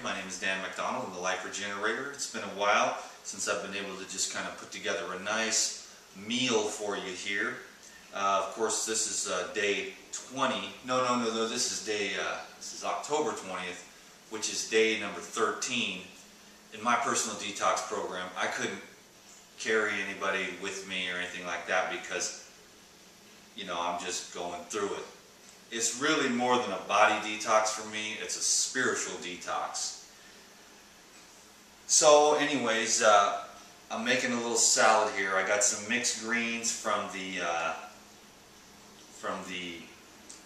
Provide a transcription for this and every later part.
My name is Dan McDonald. I'm the Life Regenerator. It's been a while since I've been able to just kind of put together a nice meal for you here. Of course, this is day 20. No. This is October 20th, which is day number 13 in my personal detox program. I couldn't carry anybody with me or anything like that because, you know, I'm just going through it. It's really more than a body detox for me. It's a spiritual detox. So anyways, I'm making a little salad here. I got some mixed greens from the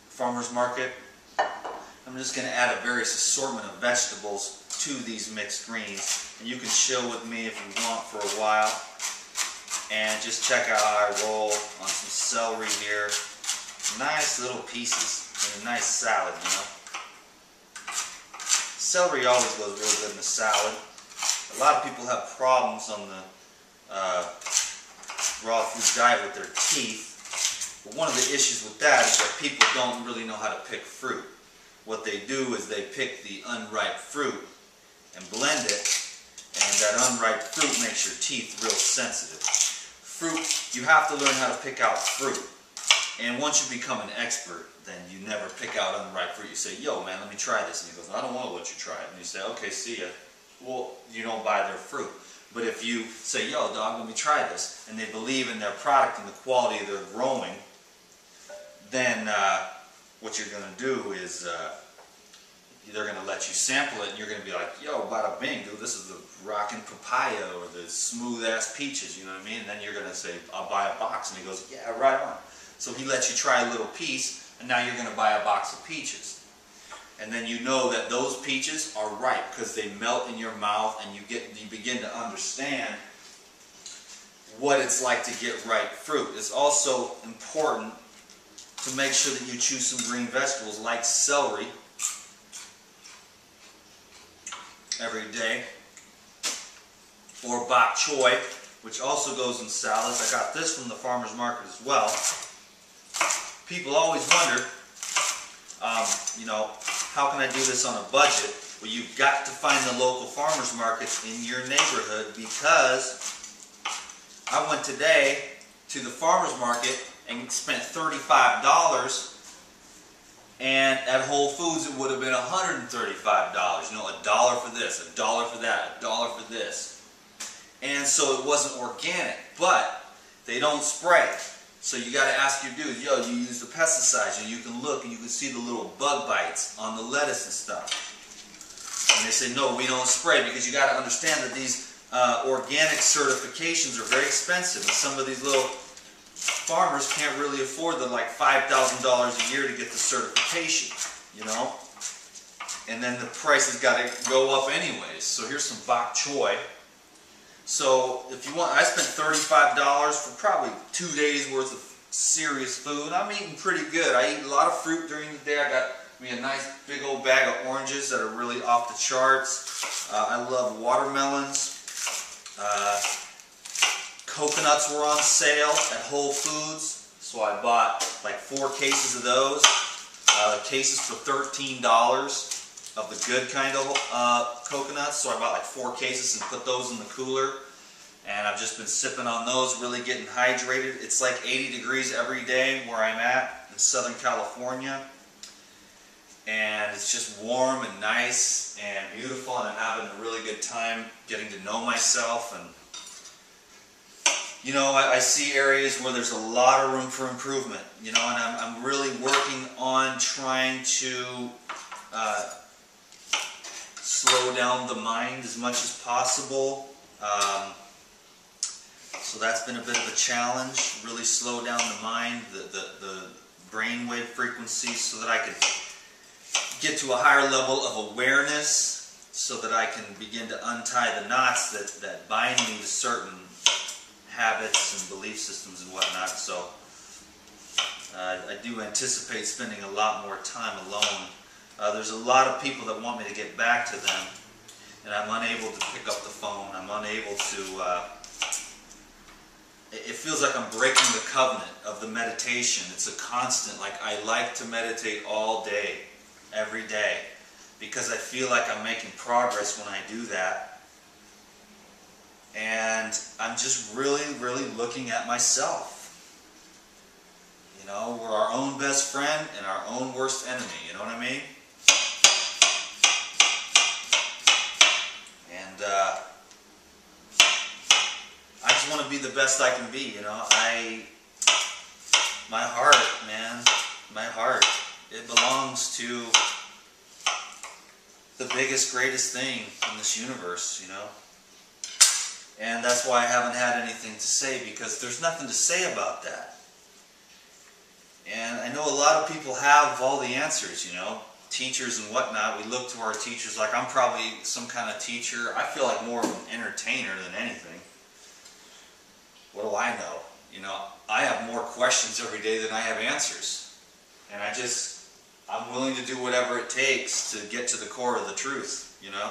farmer's market. I'm just going to add a various assortment of vegetables to these mixed greens. And you can chill with me if you want for a while. And just check out how I roll on some celery here. Nice little pieces in a nice salad, you know. Celery always goes really good in a salad. A lot of people have problems on the raw food diet with their teeth. But one of the issues with that is that people don't really know how to pick fruit. What they do is they pick the unripe fruit and blend it, and that unripe fruit makes your teeth real sensitive. Fruit, you have to learn how to pick out fruit. And once you become an expert, then you never pick out unripe fruit. You say, yo man, let me try this. And he goes, I don't want to let you try it. And you say, okay, see ya. Well, you don't buy their fruit. But if you say, yo dog, let me try this, and they believe in their product and the quality they're growing, then what you're going to do is they're going to let you sample it, and you're going to be like, yo, bada bing, dude, this is the rockin' papaya or the smooth ass peaches, you know what I mean? And then you're going to say, I'll buy a box. And he goes, yeah, right on. So he lets you try a little piece, and now you're going to buy a box of peaches. And then you know that those peaches are ripe because they melt in your mouth, and you begin to understand what it's like to get ripe fruit. It's also important to make sure that you choose some green vegetables like celery every day, or bok choy, which also goes in salads. I got this from the farmer's market as well. People always wonder, you know, how can I do this on a budget? Well, you've got to find the local farmer's markets in your neighborhood, because I went today to the farmer's market and spent $35, and at Whole Foods it would have been $135. You know, $1 for this, $1 for that, $1 for this. And so it wasn't organic, but they don't spray. So you got to ask your dude, yo, you use the pesticides, and you can look and you can see the little bug bites on the lettuce and stuff. And they say, no, we don't spray, because you got to understand that these organic certifications are very expensive, and some of these little farmers can't really afford the like $5,000 a year to get the certification, you know. And then the price has got to go up anyways. So here's some bok choy. So if you want, I spent $35 for probably 2 days worth of serious food. I'm eating pretty good. I eat a lot of fruit during the day. I got me a nice big old bag of oranges that are really off the charts. I love watermelons. Coconuts were on sale at Whole Foods, so I bought like 4 cases of those. Cases for $13 of the good kind of coconuts, so I bought like 4 cases and put those in the cooler. And I've just been sipping on those, really getting hydrated. It's like 80 degrees every day where I'm at in Southern California. And it's just warm and nice and beautiful, and I'm having a really good time getting to know myself. And you know, I see areas where there's a lot of room for improvement, you know, and I'm really working on trying to slow down the mind as much as possible. So that's been a bit of a challenge, really slow down the mind, the brainwave frequencies, so that I can get to a higher level of awareness, so that I can begin to untie the knots that bind me to certain habits and belief systems and whatnot. So I do anticipate spending a lot more time alone. There's a lot of people that want me to get back to them, and I'm unable to pick up the phone. I'm unable to, it feels like I'm breaking the covenant of the meditation. It's a constant, like I like to meditate all day, every day, because I feel like I'm making progress when I do that. And I'm just really, really looking at myself. You know, we're our own best friend and our own worst enemy, you know what I mean? And I just want to be the best I can be, you know. My heart, man, my heart, it belongs to the biggest, greatest thing in this universe, you know. And that's why I haven't had anything to say, because there's nothing to say about that. And I know a lot of people have all the answers, you know, teachers and whatnot. We look to our teachers like I'm probably some kind of teacher. I feel like more of an entertainer than anything. What do I know? You know, I have more questions every day than I have answers. And I'm willing to do whatever it takes to get to the core of the truth, you know,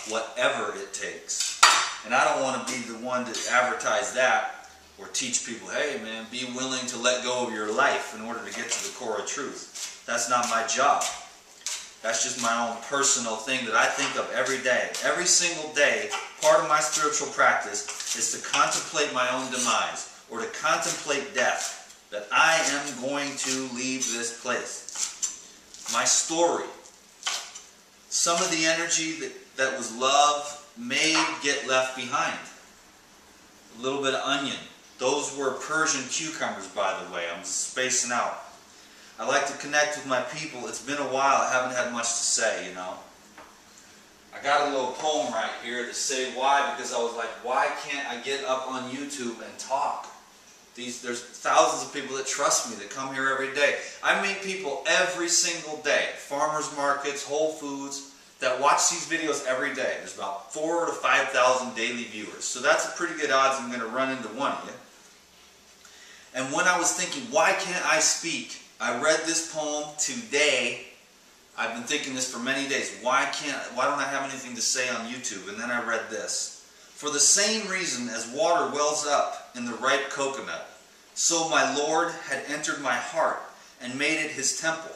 whatever it takes. And I don't want to be the one to advertise that or teach people, hey man, be willing to let go of your life in order to get to the core of truth. That's not my job. That's just my own personal thing that I think of every day. Every single day, part of my spiritual practice is to contemplate my own demise, or to contemplate death, that I am going to leave this place. My story. Some of the energy that was love may get left behind. A little bit of onion. Those were Persian cucumbers, by the way. I'm just spacing out. I like to connect with my people. It's been a while. I haven't had much to say, you know. I got a little poem right here to say why, because I was like, why can't I get up on YouTube and talk? There's thousands of people that trust me, that come here every day. I meet people every single day, farmers markets, Whole Foods, that watch these videos every day. There's about 4,000 to 5,000 daily viewers. So that's a pretty good odds I'm going to run into one of you. And when I was thinking, why can't I speak? I read this poem today. I've been thinking this for many days. Why don't I have anything to say on YouTube? And then I read this. For the same reason as water wells up in the ripe coconut, so my Lord had entered my heart and made it his temple.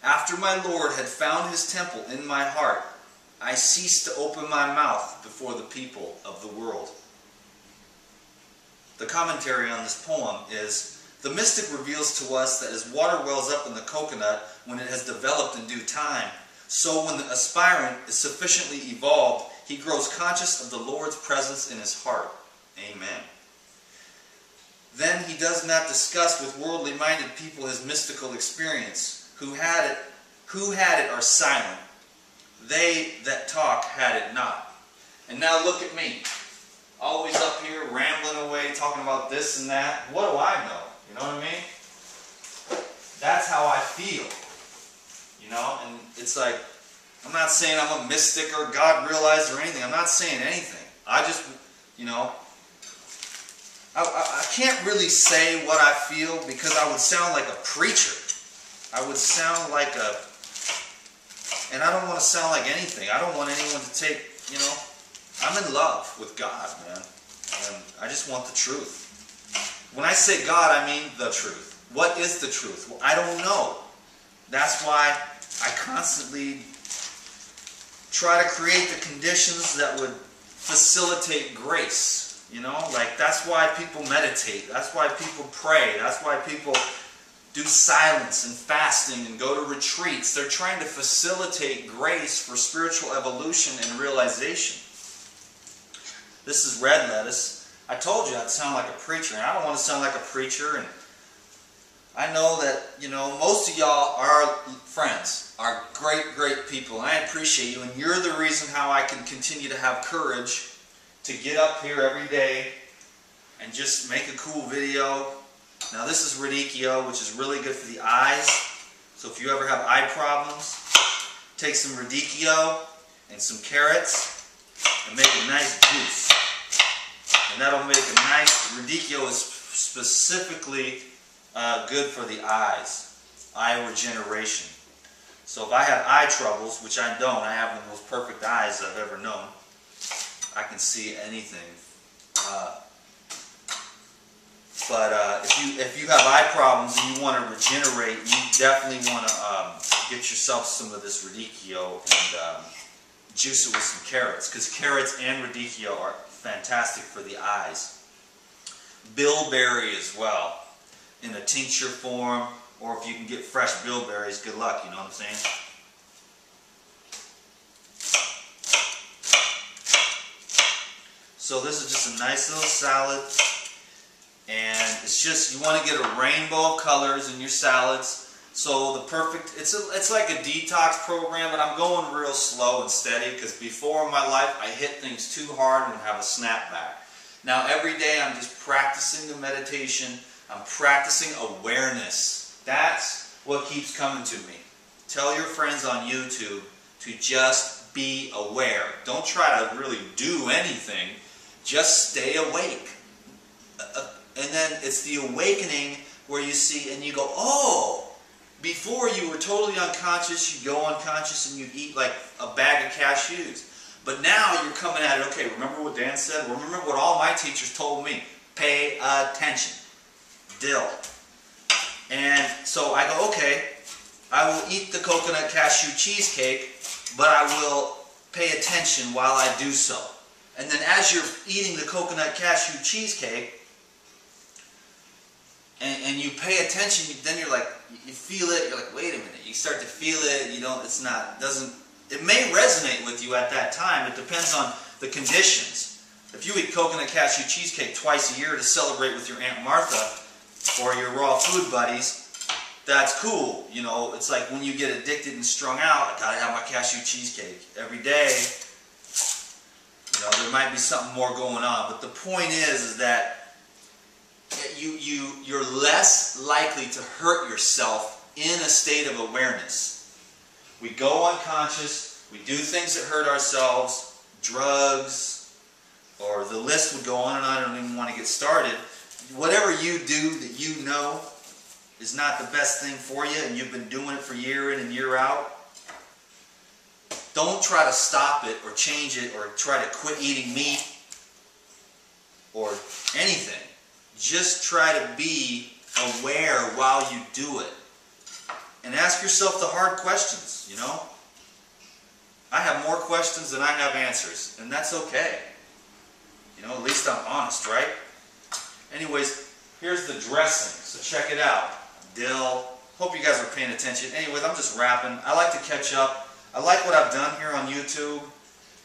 After my Lord had found his temple in my heart, I ceased to open my mouth before the people of the world. The commentary on this poem is, the mystic reveals to us that as water wells up in the coconut when it has developed in due time, so when the aspirant is sufficiently evolved, he grows conscious of the Lord's presence in his heart. Amen. Then he does not discuss with worldly minded people his mystical experience. Who had it are silent. They that talk had it not. And now look at me. Always up here rambling away, talking about this and that. What do I know? You know what I mean? That's how I feel. You know, and it's like, I'm not saying I'm a mystic or God realized or anything. I'm not saying anything. I just, you know, I can't really say what I feel because I would sound like a preacher. I would sound like and I don't want to sound like anything. I don't want anyone to take, you know, I'm in love with God, man. And I just want the truth. When I say God, I mean the truth. What is the truth? Well, I don't know. That's why I constantly try to create the conditions that would facilitate grace. You know, like that's why people meditate. That's why people pray. That's why people do silence and fasting and go to retreats. They're trying to facilitate grace for spiritual evolution and realization. This is red lettuce. I told you I'd sound like a preacher, and I don't want to sound like a preacher. And I know that, you know, most of y'all are friends, are great, great people, and I appreciate you, and you're the reason how I can continue to have courage to get up here every day and just make a cool video. Now this is radicchio, which is really good for the eyes. So if you ever have eye problems, take some radicchio and some carrots and make a nice juice. And that'll make a nice, radicchio is specifically good for the eyes, eye regeneration. So if I have eye troubles, which I don't, I have the most perfect eyes I've ever known. I can see anything. But if you have eye problems and you want to regenerate, you definitely want to get yourself some of this radicchio and juice it with some carrots, because carrots and radicchio are fantastic for the eyes. Bilberry as well, in a tincture form, or if you can get fresh bilberries, good luck, you know what I'm saying? So this is just a nice little salad, and it's just, you want to get a rainbow of colors in your salads. So the perfect, it's like a detox program, but I'm going real slow and steady, because before in my life I hit things too hard and would have a snapback. Now every day I'm just practicing the meditation, I'm practicing awareness. That's what keeps coming to me. Tell your friends on YouTube to just be aware. Don't try to really do anything, just stay awake. And then it's the awakening where you see and you go, oh, before you were totally unconscious, you'd go unconscious and you'd eat like a bag of cashews. But now you're coming at it, okay, remember what Dan said? Remember what all my teachers told me. Pay attention. Dill. And so I go, okay, I will eat the coconut cashew cheesecake, but I will pay attention while I do so. And then as you're eating the coconut cashew cheesecake, and you pay attention, then you're like, you feel it, you're like, wait a minute, you start to feel it, you don't, it's not, doesn't, it may resonate with you at that time, it depends on the conditions. If you eat coconut cashew cheesecake twice a year to celebrate with your Aunt Martha, or your raw food buddies, that's cool, you know, it's like when you get addicted and strung out, I gotta have my cashew cheesecake every day, you know, there might be something more going on, but the point is that you're less likely to hurt yourself in a state of awareness. We go unconscious, we do things that hurt ourselves, drugs, or the list would go on and on, I don't even want to get started. Whatever you do that you know is not the best thing for you and you've been doing it for year in and year out, don't try to stop it or change it or try to quit eating meat or anything. Just try to be aware while you do it. And ask yourself the hard questions, you know. I have more questions than I have answers, and that's okay. You know, at least I'm honest, right? Anyways, here's the dressing, so check it out. Dill. Hope you guys are paying attention. Anyways, I'm just rapping. I like to catch up. I like what I've done here on YouTube.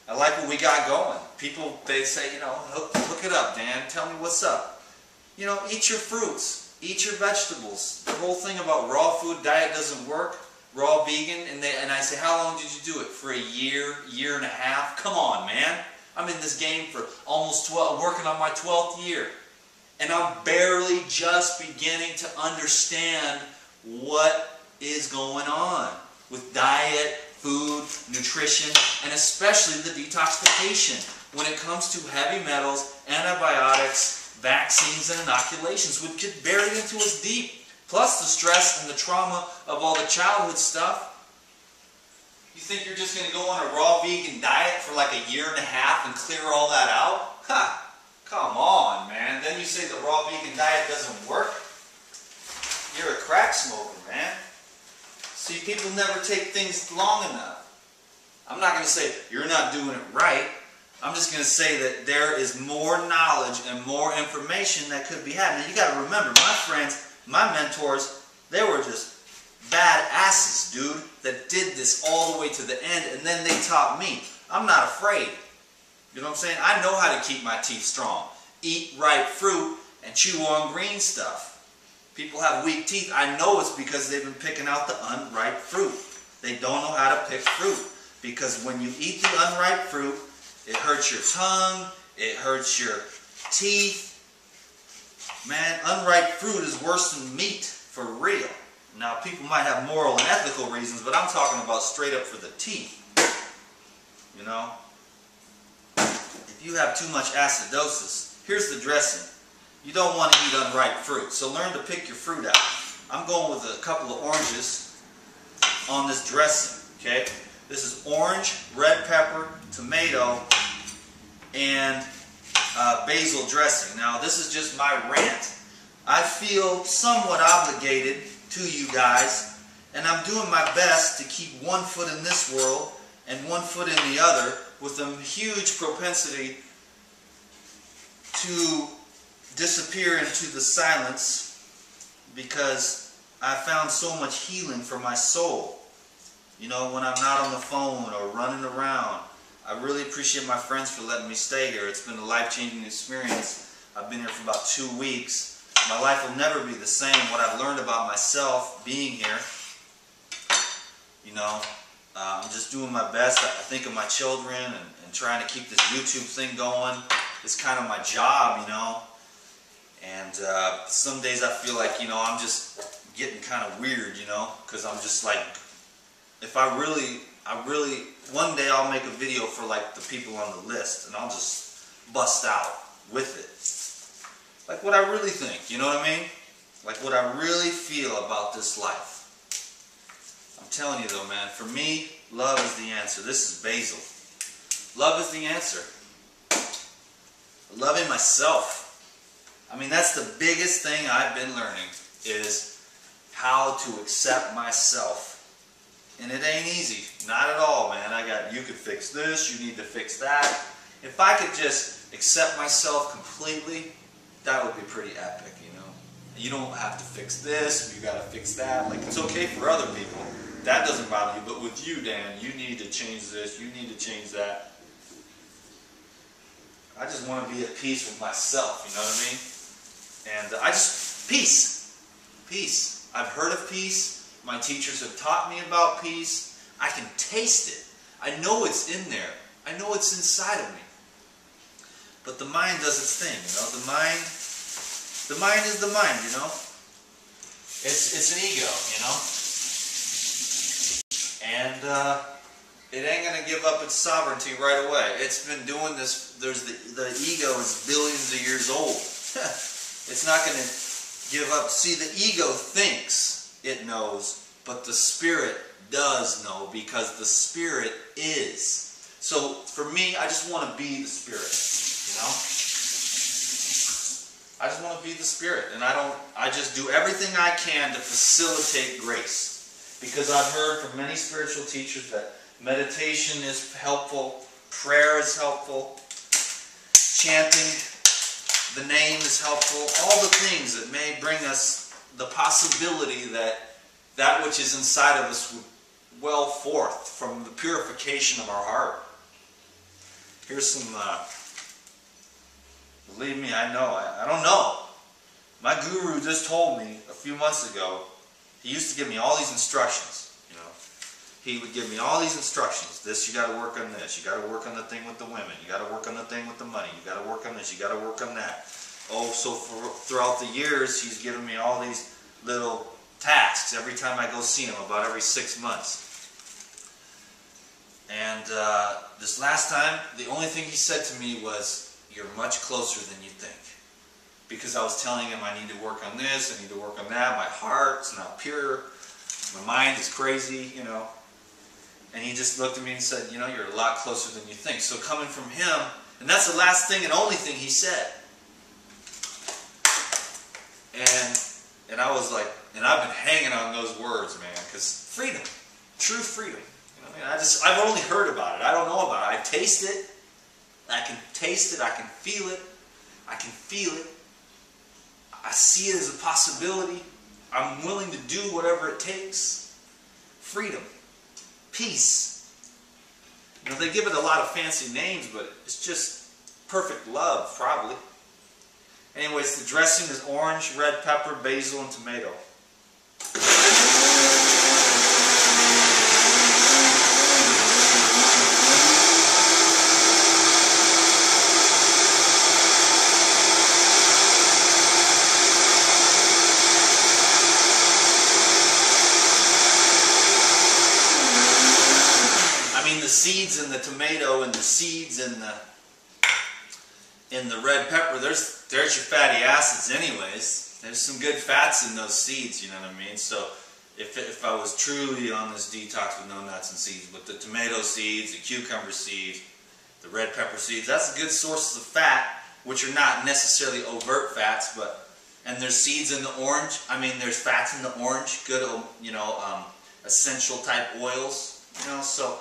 I like what we got going. People, they say, you know, hook it up, Dan. Tell me what's up. You know, eat your fruits, eat your vegetables. The whole thing about raw food diet doesn't work, raw vegan, and I say, how long did you do it? For a year, year and a half? Come on, man. I'm in this game for almost 12, working on my 12th year. And I'm barely just beginning to understand what is going on with diet, food, nutrition, and especially the detoxification when it comes to heavy metals, antibiotics, vaccines and inoculations, which get buried into us deep. Plus the stress and the trauma of all the childhood stuff. You think you're just going to go on a raw vegan diet for like a year and a half and clear all that out? Ha! Come on, man. Then you say the raw vegan diet doesn't work? You're a crack smoker, man. See, people never take things long enough. I'm not going to say you're not doing it right. I'm just going to say that there is more knowledge and more information that could be had. Now you got to remember, my friends, my mentors, they were just badasses, dude, that did this all the way to the end, and then they taught me. I'm not afraid. You know what I'm saying? I know how to keep my teeth strong. Eat ripe fruit and chew on green stuff. People have weak teeth. I know it's because they've been picking out the unripe fruit. They don't know how to pick fruit. Because when you eat the unripe fruit, it hurts your tongue, it hurts your teeth. Man, unripe fruit is worse than meat, for real. Now, people might have moral and ethical reasons, but I'm talking about straight up for the teeth. You know? If you have too much acidosis, here's the dressing. You don't want to eat unripe fruit, so learn to pick your fruit out. I'm going with a couple of oranges on this dressing, okay? This is orange, red pepper, tomato, and basil dressing. Now, this is just my rant. I feel somewhat obligated to you guys And I'm doing my best to keep one foot in this world and one foot in the other, with a huge propensity to disappear into the silence, because I found so much healing for my soul. You know, when I'm not on the phone or running around. I really appreciate my friends for letting me stay here. It's been a life-changing experience. I've been here for about 2 weeks. My life will never be the same. What I've learned about myself being here, you know, I'm just doing my best. I think of my children and trying to keep this YouTube thing going. It's kind of my job, you know. And some days I feel like, you know, I'm just getting kind of weird, you know, because I'm just like, if I really, one day I'll make a video for like the people on the list, and I'll just bust out with it. Like what I really think, you know what I mean? Like what I really feel about this life. I'm telling you though, man, for me, love is the answer. This is Basil. Love is the answer. Loving myself. I mean, that's the biggest thing I've been learning, is how to accept myself. And it ain't easy. Not at all, man. You could fix this, you need to fix that. If I could just accept myself completely, that would be pretty epic, you know. You don't have to fix this, you gotta fix that. Like, it's okay for other people. That doesn't bother you, but with you, Dan, you need to change this, you need to change that. I just want to be at peace with myself, you know what I mean? And peace. Peace. I've heard of peace. My teachers have taught me about peace. I can taste it. I know it's in there. I know it's inside of me. But the mind does its thing, you know. The mind is the mind, you know. It's an ego, you know. And it ain't going to give up its sovereignty right away. It's been doing this. The ego is billions of years old. It's not going to give up. See, the ego thinks it knows, but the spirit does know, because the spirit is. So for me, I just want to be the spirit, you know. I just want to be the spirit, and I just do everything I can to facilitate grace, because I've heard from many spiritual teachers that meditation is helpful, prayer is helpful, chanting the name is helpful, all the things that may bring us the possibility that which is inside of us would well forth from the purification of our heart. Here's some, believe me, I know, I don't know. My guru just told me a few months ago, he used to give me all these instructions, you know. He would give me all these instructions. This, you got to work on this. You got to work on the thing with the women. You got to work on the thing with the money. You got to work on this. You got to work on that. Oh, so throughout the years, he's given me all these little tasks every time I go see him, about every 6 months. And this last time, the only thing he said to me was, "You're much closer than you think." Because I was telling him I need to work on this, I need to work on that, my heart's not pure, my mind is crazy, you know. And he just looked at me and said, "You know, you're a lot closer than you think." So coming from him, and that's the last thing and only thing he said. And I was like, and I've been hanging on those words, man, because freedom, true freedom. You know what I mean? I've only heard about it. I don't know about it. I taste it. I can taste it. I can feel it. I can feel it. I see it as a possibility. I'm willing to do whatever it takes. Freedom. Peace. You know, they give it a lot of fancy names, but it's just perfect love, probably. Anyways, the dressing is orange, red pepper, basil, and tomato. I mean, the seeds in the tomato and the seeds in the red pepper, there's your fatty acids anyways. There's some good fats in those seeds, you know what I mean? So if I was truly on this detox with no nuts and seeds, but the tomato seeds, the cucumber seeds, the red pepper seeds, that's good sources of fat, which are not necessarily overt fats, and there's seeds in the orange. I mean, there's fats in the orange, good, you know, essential type oils, you know, so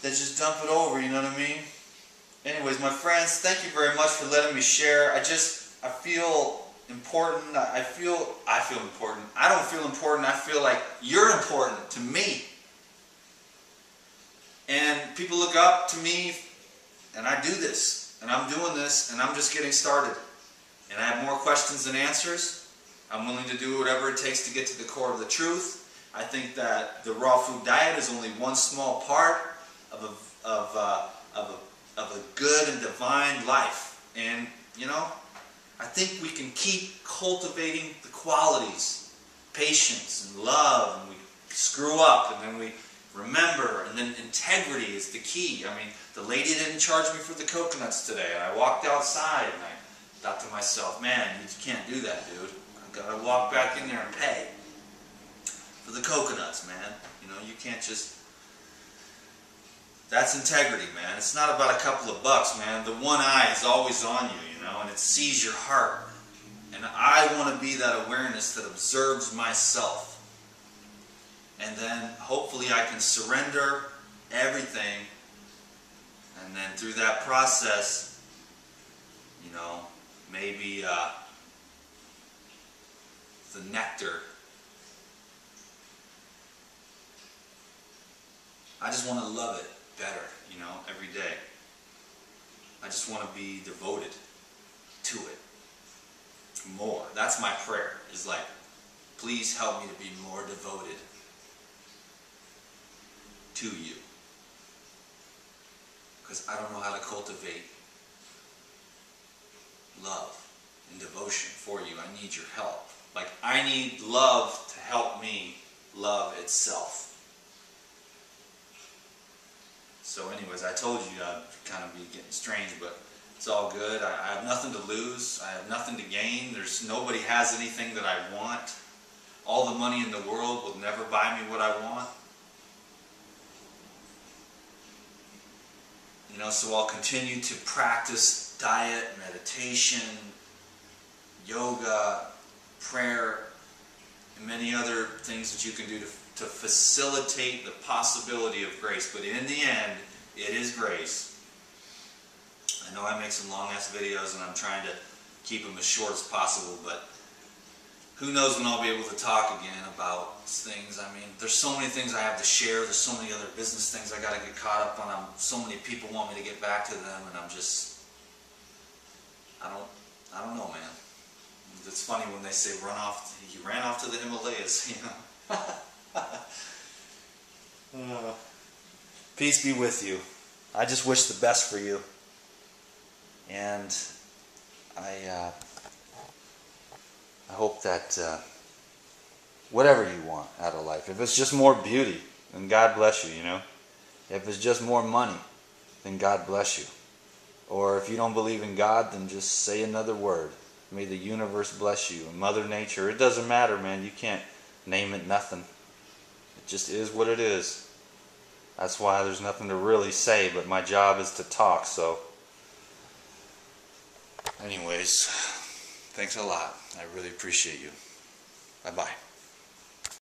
they just dump it over, you know what I mean? Anyways, my friends, thank you very much for letting me share. I feel important. I feel important. I don't feel important. I feel like you're important to me. And people look up to me, and I do this, and I'm doing this, and I'm just getting started. And I have more questions than answers. I'm willing to do whatever it takes to get to the core of the truth. I think that the raw food diet is only one small part of a good and divine life. And, you know, I think we can keep cultivating the qualities, patience and love, and we screw up, and then we remember, and then integrity is the key. I mean, the lady didn't charge me for the coconuts today, and I walked outside, and I thought to myself, man, you can't do that, dude. I've got to walk back in there and pay for the coconuts, man. You know, you can't just... That's integrity, man. It's not about a couple of bucks, man. The one eye is always on you, you know, and it sees your heart. And I want to be that awareness that observes myself. And then hopefully I can surrender everything. And then through that process, you know, maybe the nectar. I just want to love it better, you know, every day. I just want to be devoted to it more. That's my prayer, is like, please help me to be more devoted to you. Because I don't know how to cultivate love and devotion for you. I need your help. Like, I need love to help me love itself. So anyways, I told you I'd kind of be getting strange, but it's all good. I have nothing to lose. I have nothing to gain. Nobody has anything that I want. All the money in the world will never buy me what I want. You know, so I'll continue to practice diet, meditation, yoga, prayer, and many other things that you can do to facilitate the possibility of grace. But in the end, it is grace. I know I make some long-ass videos, and I'm trying to keep them as short as possible, but who knows when I'll be able to talk again about things. I mean, there's so many things I have to share. There's so many other business things I got to get caught up on. So many people want me to get back to them, and I'm just, I don't know, man. It's funny when they say he ran off to the Himalayas, you know. Peace be with you. I just wish the best for you. And I hope that whatever you want out of life, if it's just more beauty, then God bless you, you know. If it's just more money, then God bless you. Or if you don't believe in God, then just say another word. May the universe bless you. And Mother Nature, it doesn't matter, man. You can't name it nothing. It just is what it is. That's why there's nothing to really say, but my job is to talk, so. Anyways, thanks a lot. I really appreciate you. Bye-bye.